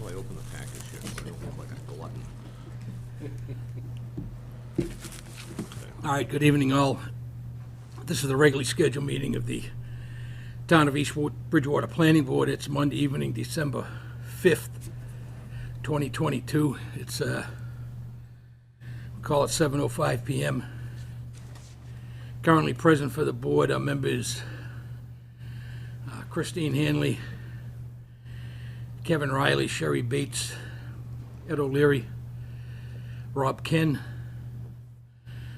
till I open the package here, so I don't look like a glutton. All right, good evening, all. This is the regularly scheduled meeting of the Town of East Bridgewater Planning Board. It's Monday evening, December 5th, 2022. It's, call it 7:05 p.m. Currently present for the board are members Christine Hanley, Kevin Riley, Sherry Bates, Ed O'Leary, Rob Ken,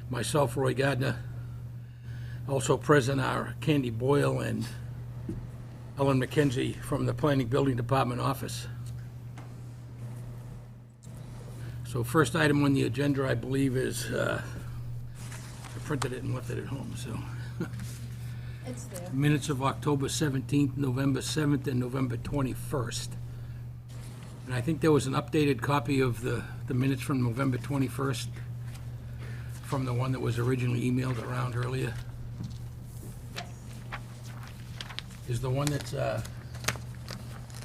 myself, Roy Gardner. Also present are Candy Boyle and Ellen McKenzie from the Planning Building Department office. So first item on the agenda, I believe, is, I printed it and left it at home, so. It's there. Minutes of October 17th, November 7th, and November 21st. And I think there was an updated copy of the minutes from November 21st from the one that was originally emailed around earlier. Is the one that's, the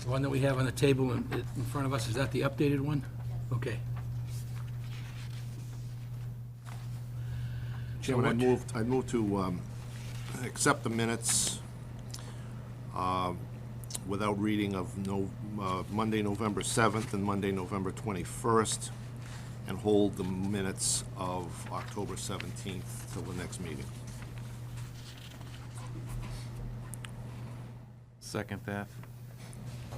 one that we have on the table in front of us, is that the updated one? Okay. Chairman, I move to accept the minutes without reading of Monday, November 7th and Monday, November 21st, and hold the minutes of October 17th till the next meeting. Second that.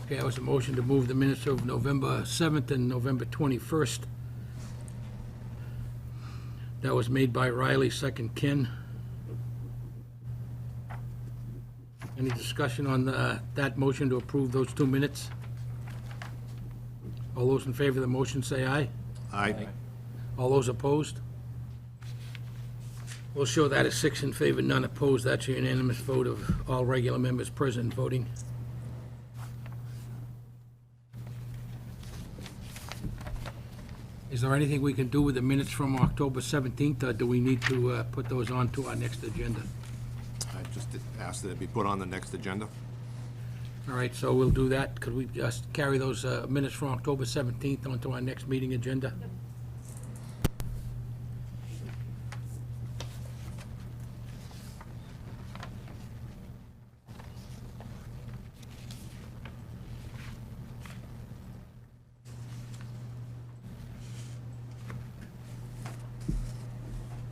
Okay, that was a motion to move the minutes of November 7th and November 21st. That was made by Riley, second Ken. Any discussion on that motion to approve those 2 minutes? All those in favor of the motion say aye. Aye. All those opposed? We'll show that as 6 in favor, none opposed. That's a unanimous vote of all regular members present voting. Is there anything we can do with the minutes from October 17th, or do we need to put those on to our next agenda? I just asked that it be put on the next agenda. All right, so we'll do that. Could we just carry those minutes from October 17th onto our next meeting agenda?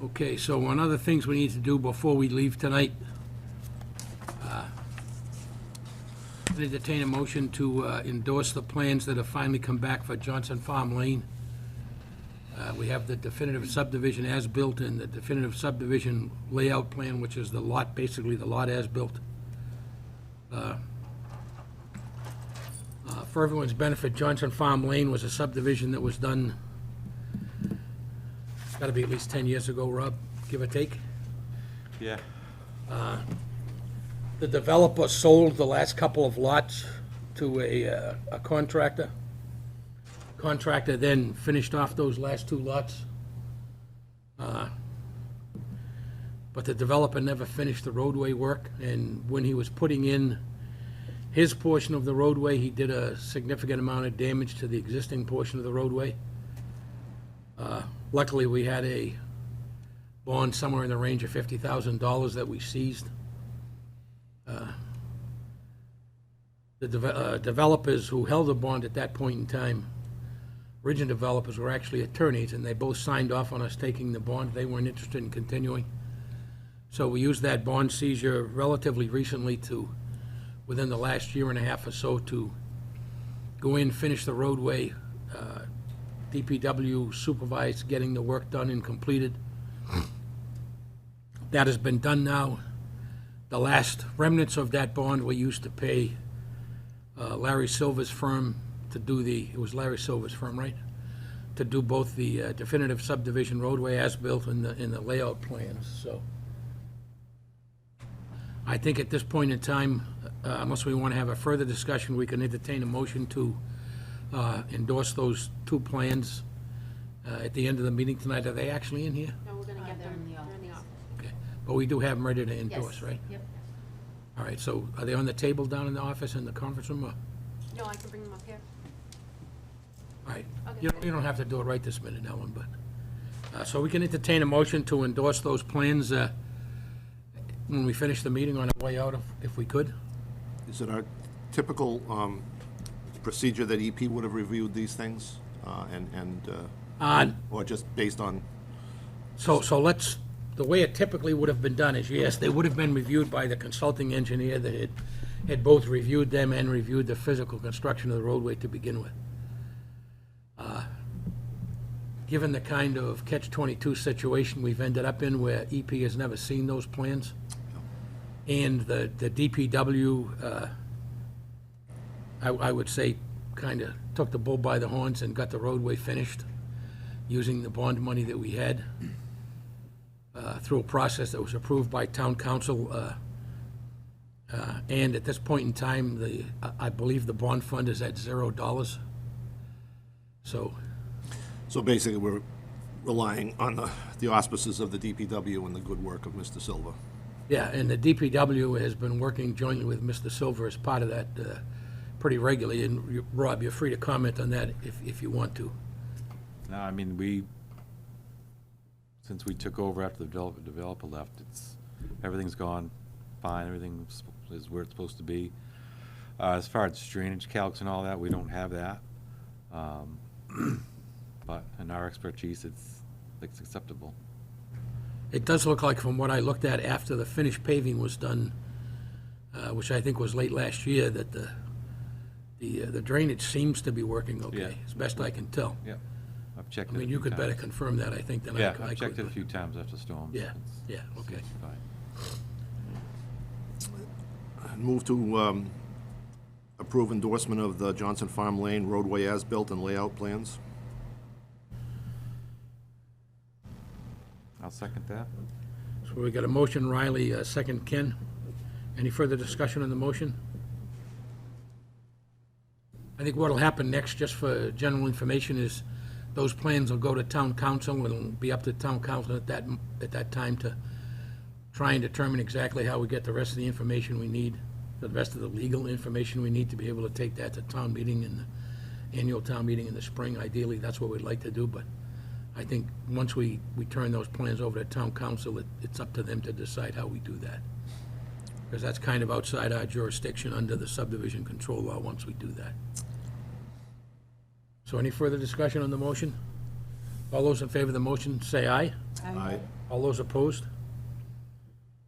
Okay, so one other things we need to do before we leave tonight. Entertain a motion to endorse the plans that have finally come back for Johnson Farm Lane. We have the definitive subdivision as-built and the definitive subdivision layout plan, which is the lot, basically the lot as-built. For everyone's benefit, Johnson Farm Lane was a subdivision that was done, it's gotta be at least 10 years ago, Rob, give or take. Yeah. The developer sold the last couple of lots to a contractor. Contractor then finished off those last 2 lots. But the developer never finished the roadway work, and when he was putting in his portion of the roadway, he did a significant amount of damage to the existing portion of the roadway. Luckily, we had a bond somewhere in the range of $50,000 that we seized. The developers who held the bond at that point in time, original developers, were actually attorneys, and they both signed off on us taking the bond. They weren't interested in continuing. So we used that bond seizure relatively recently to, within the last year and a half or so, to go in, finish the roadway. DPW supervised getting the work done and completed. That has been done now. The last remnants of that bond were used to pay Larry Silver's firm to do it was Larry Silver's firm, right? To do both the definitive subdivision roadway as-built and the layout plans, so. I think at this point in time, unless we want to have a further discussion, we can entertain a motion to endorse those 2 plans at the end of the meeting tonight. Are they actually in here? No, we're gonna get They're them. in the They're in the office. Okay, but we do have them ready to endorse, Yes. right? Yep. All right, so are they on the table down in the office in the conference room, or? No, I can bring them up here. All right. Okay. You don't have to do it right this minute, Ellen, but, so we can entertain a motion to endorse those plans when we finish the meeting on our way out, if we could. Is it our typical procedure that EP would have reviewed these things? Or just based on, So let's, the way it typically would have been done is, yes, they would have been reviewed by the consulting engineer that had both reviewed them and reviewed the physical construction of the roadway to begin with. Given the kind of catch-22 situation we've ended up in where EP has never seen those plans, and the DPW, I would say, kind of took the bull by the horns and got the roadway finished using the bond money that we had through a process that was approved by town council. And at this point in time, I believe the bond fund is at $0. so basically, we're relying on the auspices of the DPW and the good work of Mr. Silva. Yeah, and the DPW has been working jointly with Mr. Silver as part of that pretty regularly. And Rob, you're free to comment on that if you want to. No, I mean, since we took over after the developer left, everything's gone fine, everything is where it's supposed to be. As far as drainage calcs and all that, we don't have that. But in our expertise, it's acceptable. It does look like, from what I looked at after the finished paving was done, which I think was late last year, that the drainage seems to be working Yeah. okay, as best I can tell. Yep, I've checked I it a mean, few you could better times. confirm that, I think, than I Yeah, could. I've checked it a few times after storms. Yeah, yeah, okay. It's fine. Move to approve endorsement of the Johnson Farm Lane roadway as-built and layout plans. I'll second that. So we got a motion, Riley, second Ken. Any further discussion on the motion? I think what'll happen next, just for general information, is those plans will go to town council, and it'll be up to town council at that time to try and determine exactly how we get the rest of the information we need, the rest of the legal information we need to be able to take that to town meeting and the annual town meeting in the spring. Ideally, that's what we'd like to do, but I think once we turn those plans over to town council, it's up to them to decide how we do that. Because that's kind of outside our jurisdiction under the subdivision control law once we do that. So any further discussion on the motion? All those in favor of the motion, say aye. Aye. All those opposed?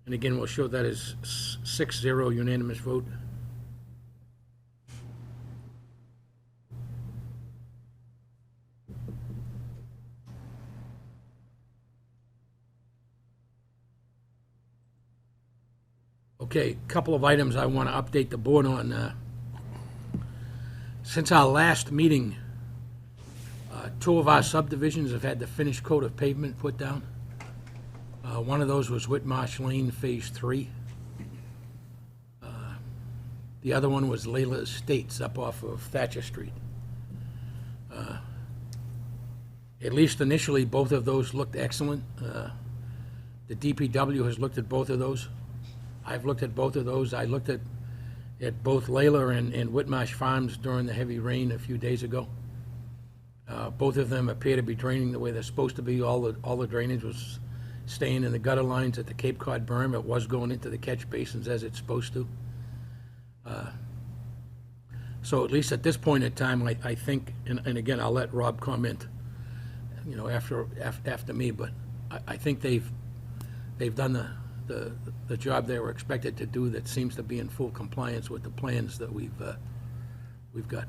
And again, we'll show that as 6-0 unanimous vote. Okay, couple of items I want to update the board on. Since our last meeting, two of our subdivisions have had the finished coat of pavement put down. One of those was Whitmarsh Lane Phase 3. The other one was Layla Estates up off of Thatcher Street. At least initially, both of those looked excellent. The DPW has looked at both of those. I've looked at both of those. I looked at both Layla and Whitmarsh Farms during the heavy rain a few days ago. Both of them appear to be draining the way they're supposed to be. All the drainage was staying in the gutter lines at the Cape Cod berm. It was going into the catch basins as it's supposed to. So at least at this point in time, I think, and again, I'll let Rob comment, after me, but I think they've done the job they were expected to do that seems to be in full compliance with the plans that we've got.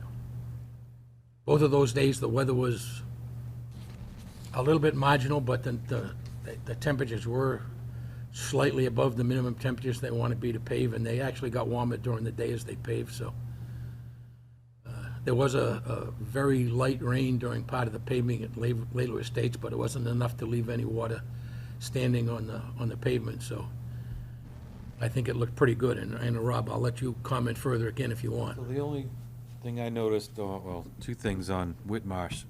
Both of those days, the weather was a little bit marginal, but the temperatures were slightly above the minimum temperatures they want to be to pave, and they actually got warmer during the day as they paved, so. There was a very light rain during part of the paving at Layla Estates, but it wasn't enough to leave any water standing on the pavement, so I think it looked pretty good. And Rob, I'll let you comment further again if you want. So the only thing I noticed, well, two things on Whitmarsh.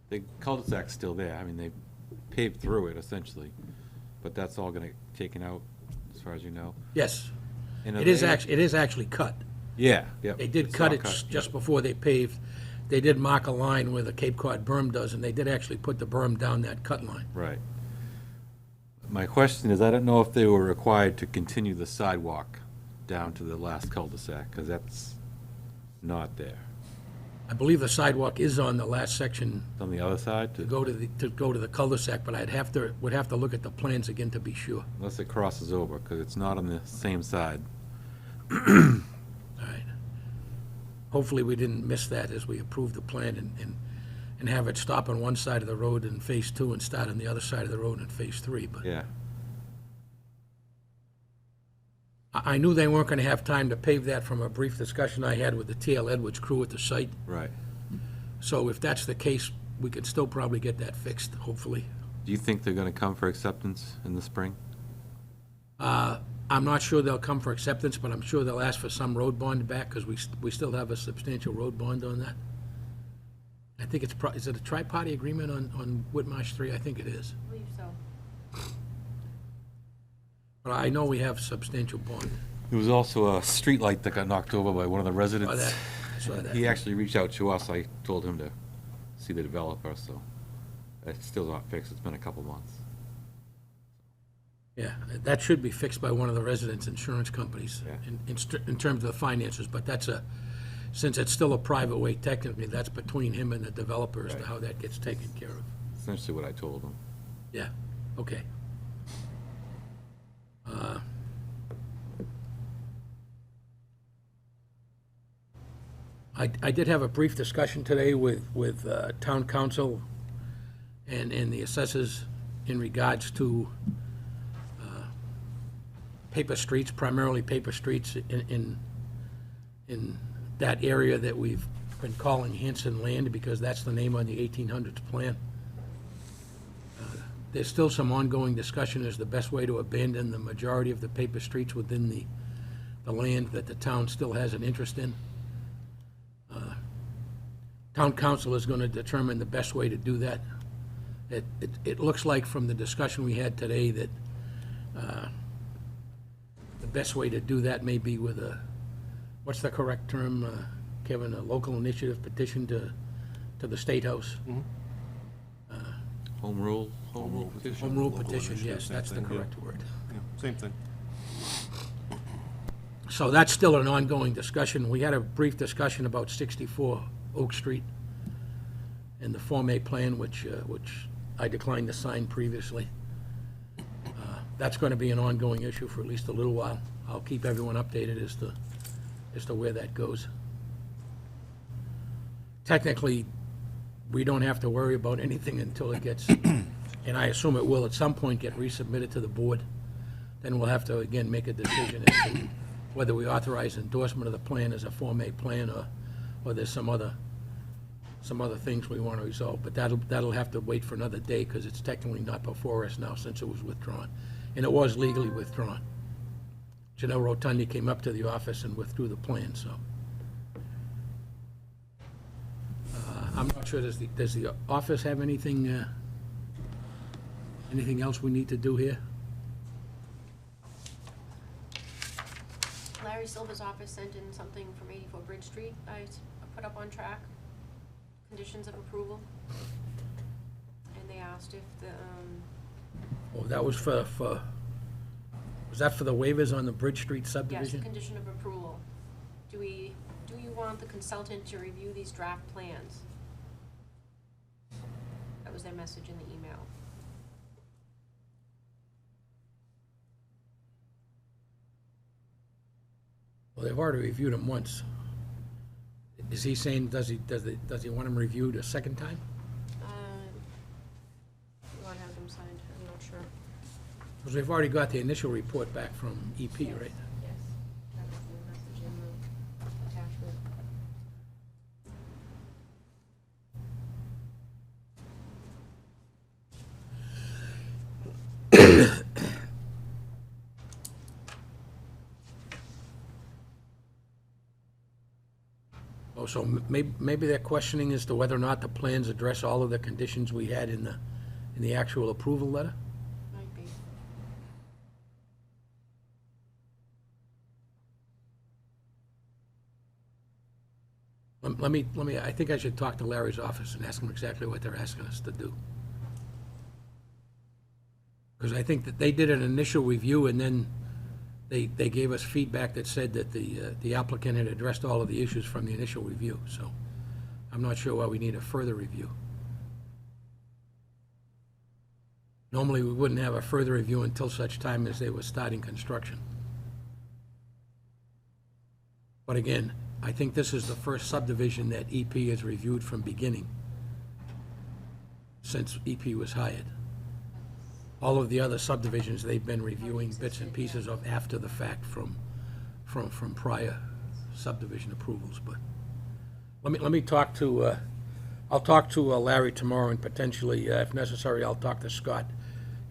The cul-de-sac's still there. I mean, they paved through it essentially, but that's all gonna get taken out, as far as you know. Yes, And it is actually cut. Yeah, yeah. They did cut it just before they paved. they did mark a line where the Cape Cod berm does, and they did actually put the berm down that cut line. Right. My question is, I don't know if they were required to continue the sidewalk down to the last cul-de-sac, because that's not there. I believe the sidewalk is on the last section It's on the other side, to go to the cul-de-sac, but would have to look at the plans again to be sure. unless it crosses over, because it's not on the same side. All right. Hopefully, we didn't miss that as we approved the plan and have it stop on one side of the road in Phase 2 and start on the other side of the road in Phase 3, but Yeah, I knew they weren't gonna have time to pave that from a brief discussion I had with the TL Edwards crew at the site. right. So if that's the case, we could still probably get that fixed, hopefully. Do you think they're gonna come for acceptance in the spring? I'm not sure they'll come for acceptance, but I'm sure they'll ask for some road bond back, because we still have a substantial road bond on that. I think is it a tri-party agreement on Whitmarsh 3? I think it is. I believe so. But I know we have substantial bond. There was also a street light that got knocked over by one of the residents. I saw that. He actually reached out to us. I told him to see the developer, so it's still not fixed. It's been a couple months. Yeah, that should be fixed by one of the residents' insurance companies Yeah. in terms of the finances, but since it's still a private way technically, that's between him and the developer as to Right. how that gets taken care of. Essentially what I told him. Yeah, okay. I did have a brief discussion today with town council and the assessors in regards to paper streets, primarily paper streets in that area that we've been calling Hanson Land, because that's the name on the 1800s plan. There's still some ongoing discussion as the best way to abandon the majority of the paper streets within the land that the town still has an interest in. Town council is going to determine the best way to do that. It looks like from the discussion we had today that the best way to do that may be with what's the correct term, Kevin, a local initiative petition to the State House? Home rule petition? Home rule Local petition, initiative, yes, same that's the thing, yeah. correct word. Yeah, same thing. So that's still an ongoing discussion. We had a brief discussion about 64 Oak Street and the Form A plan, which I declined to sign previously. That's going to be an ongoing issue for at least a little while. I'll keep everyone updated as to where that goes. Technically, we don't have to worry about anything until it gets, and I assume it will at some point get resubmitted to the board. Then we'll have to, again, make a decision as to whether we authorize endorsement of the plan as a Form A plan, or there's some other things we want to resolve. But that'll have to wait for another day, because it's technically not before us now since it was withdrawn. And it was legally withdrawn. Janelle Rotundi came up to the office and withdrew the plan, so. I'm not sure, does the office have anything else we need to do here? Larry Silva's office sent in something from 84 Bridge Street I put up on track, conditions of approval. And they asked if the, Oh, that was was that for the waivers on the Bridge Street yes, subdivision? condition of approval. Do you want the consultant to review these draft plans? That was their message in the email. Well, they've already reviewed them once. Is he saying, does he want them reviewed a second time? You want to have them signed? I'm not sure. Because we've already got the initial report back from EP, right? Yes. That was the message in the attachment. Oh, so maybe they're questioning as to whether or not the plans address all of the conditions we had in the actual approval letter? Might be. Let me, I think I should talk to Larry's office and ask him exactly what they're asking us to do. Because I think that they did an initial review, and then they gave us feedback that said that the applicant had addressed all of the issues from the initial review, so I'm not sure why we need a further review. Normally, we wouldn't have a further review until such time as they were starting construction. But again, I think this is the first subdivision that EP has reviewed from beginning, since EP was hired. All of the other subdivisions, they've been reviewing bits and pieces of after the fact from prior subdivision approvals, but let me talk to, I'll talk to Larry tomorrow, and potentially, if necessary, I'll talk to Scott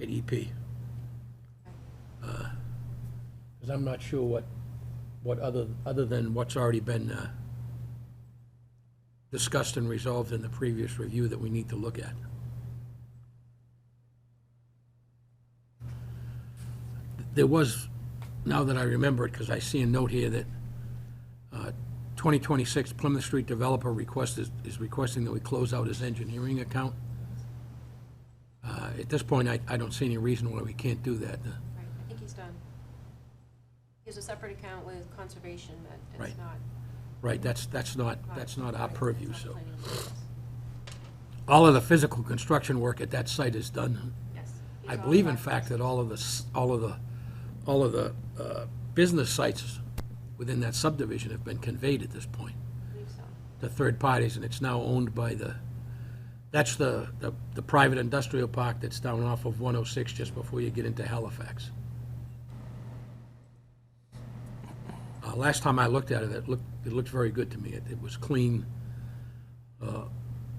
at EP. Because I'm not sure what other than what's already been discussed and resolved in the previous review that we need to look at. There was, now that I remember it, because I see a note here that 2026 Plymouth Street developer is requesting that we close out his engineering account. At this point, I don't see any reason why we can't do that. Right, I think he's done. He has a separate account with conservation that Right. it's not. Right, that's not our right, purview, it's not so. planning process. All of the physical construction work at that site is done. Yes. He's I on believe, in track. fact, that all of the business sites within that subdivision have been conveyed at this point I believe so. to third parties, and it's now owned by that's the private industrial park that's down off of 106 just before you get into Halifax. Last time I looked at it, it looked very good to me. It was clean.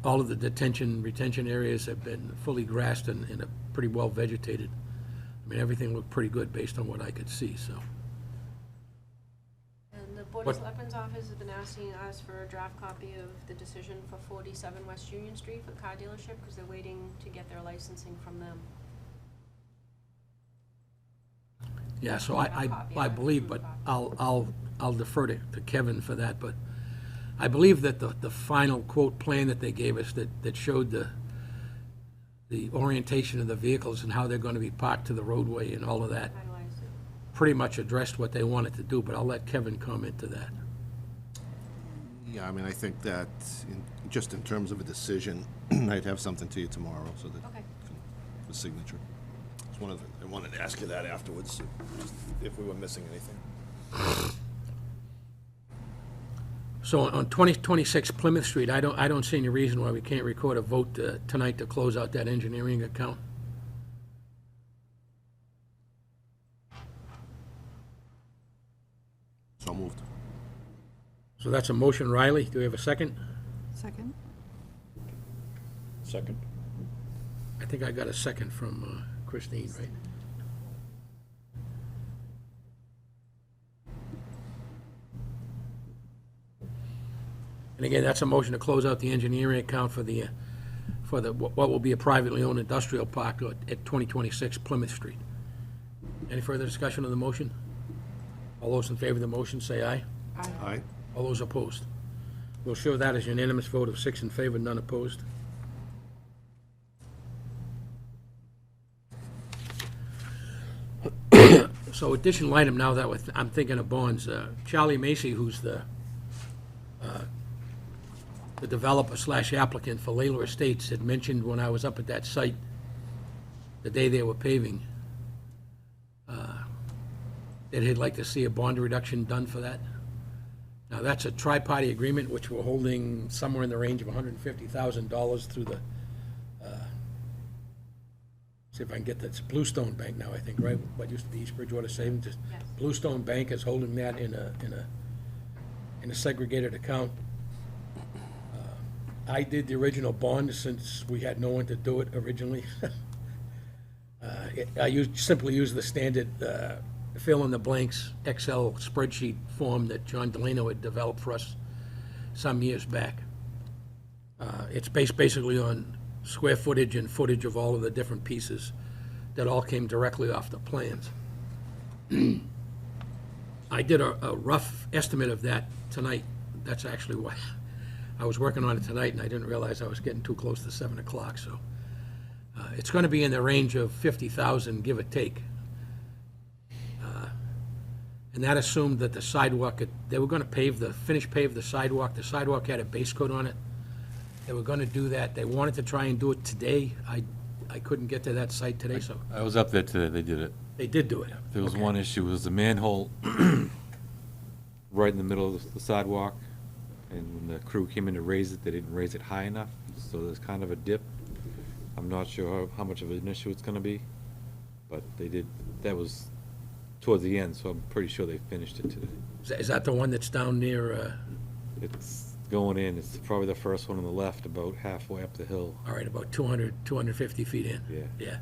All of the retention areas have been fully grassed and pretty well vegetated. I mean, everything looked pretty good based on what I could see, so. And the Board What- of Selectmen's office has been asking us for a draft copy of the decision for 47 West Union Street for the car dealership, because they're waiting to get their licensing from them. Yeah, so Not a copy, I a believe, but approved I'll defer to Kevin for that, but I believe that the final quote plan that they gave us that showed the orientation of the vehicles and how they're gonna be parked to the roadway and all of that, Finalized it. pretty much addressed what they wanted to do, but I'll let Kevin comment to that. Yeah, I mean, I think that, just in terms of a decision, I'd have something to you tomorrow, so that, Okay. for signature. It's one of the, I wanted to ask you that afterwards, if we were missing anything. So on 2026 Plymouth Street, I don't see any reason why we can't record a vote tonight to close out that engineering account. So moved. So that's a motion, Riley. Do we have a second? Second? Second. I think I got a second from Christine, right? And again, that's a motion to close out the engineering account for what will be a privately owned industrial park at 2026 Plymouth Street. Any further discussion on the motion? All those in favor of the motion, say aye. Aye? All those opposed? We'll show that as unanimous vote of 6 in favor, none opposed. So additional item now that I'm thinking of bonds, Charlie Macy, who's the developer / applicant for Layla Estates, had mentioned when I was up at that site the day they were paving, that he'd like to see a bond reduction done for that. Now, that's a tri-party agreement, which we're holding somewhere in the range of $150,000 through the, see if I can get that, it's Bluestone Bank now, I think, right? What used to be East Bridgewater Savings, just Yes. Bluestone Bank is holding that in a segregated account. I did the original bond since we had no one to do it originally. I simply used the standard fill in the blanks Excel spreadsheet form that John Delano had developed for us some years back. It's based basically on square footage and footage of all of the different pieces that all came directly off the plans. I did a rough estimate of that tonight. That's actually why I was working on it tonight, and I didn't realize I was getting too close to 7 o'clock, so. It's gonna be in the range of 50,000, give or take. And that assumed that the sidewalk, they were gonna finish pave the sidewalk. The sidewalk had a base coat on it. They were gonna do that. They wanted to try and do it today. I couldn't get to that site today, so I was up there today, they did it. they did do it. There was Okay. one issue, was the manhole right in the middle of the sidewalk, and when the crew came in to raise it, they didn't raise it high enough, so there's kind of a dip. I'm not sure how much of an issue it's gonna be, but they did, that was towards the end, so I'm pretty sure they finished it today. Is that the one that's down near, It's going in, it's probably the first one on the left, about halfway up the hill. all right, about 200, 250 feet in? Yeah. Yeah.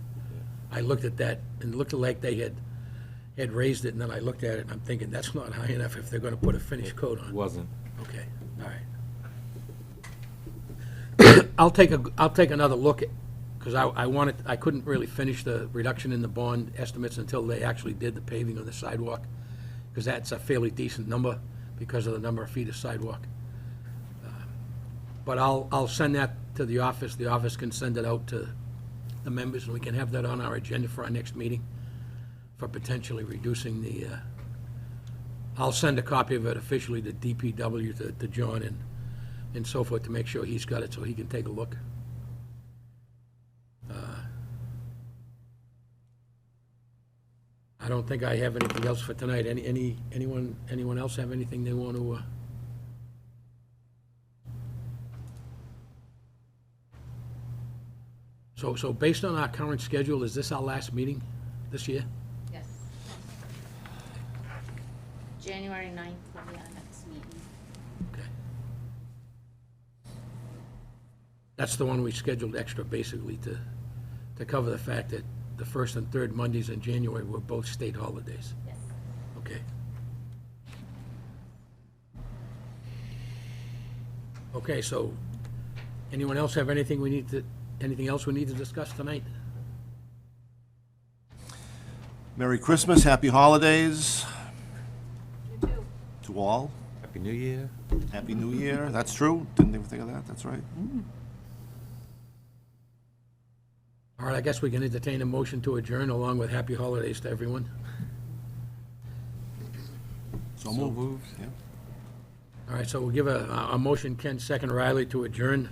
I looked at that, and it looked like they had raised it, and then I looked at it, and I'm thinking, that's not high enough if they're gonna put a finished coat on. It wasn't. Okay, all right. I'll take another look at, because I couldn't really finish the reduction in the bond estimates until they actually did the paving on the sidewalk, because that's a fairly decent number because of the number of feet of sidewalk. But I'll send that to the office. The office can send it out to the members, and we can have that on our agenda for our next meeting for potentially reducing the, I'll send a copy of it officially to DPW, to John and so forth, to make sure he's got it so he can take a look. I don't think I have anything else for tonight. Anyone else have anything they want to, So based on our current schedule, is this our last meeting this year? Yes. January 9th will be our next meeting. Okay. That's the one we scheduled extra, basically, to cover the fact that the first and third Mondays in January were both state holidays. Yes. Okay. Okay, so, anyone else have anything else we need to discuss tonight? Merry Christmas, happy holidays You too. to all. Happy New Year. Happy New Year, that's true, didn't even think of that, that's right. All right, I guess we can entertain a motion to adjourn along with happy holidays to everyone. So moved. Yeah. All right, so we'll give a motion, Ken, second Riley, to adjourn.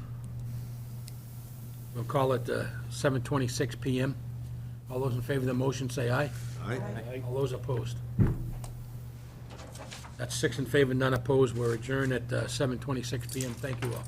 We'll call it 7:26 PM. All those in favor of the motion, say aye. Aye. All those opposed? That's 6 in favor, none opposed. We're adjourned at 7:26 PM. Thank you all.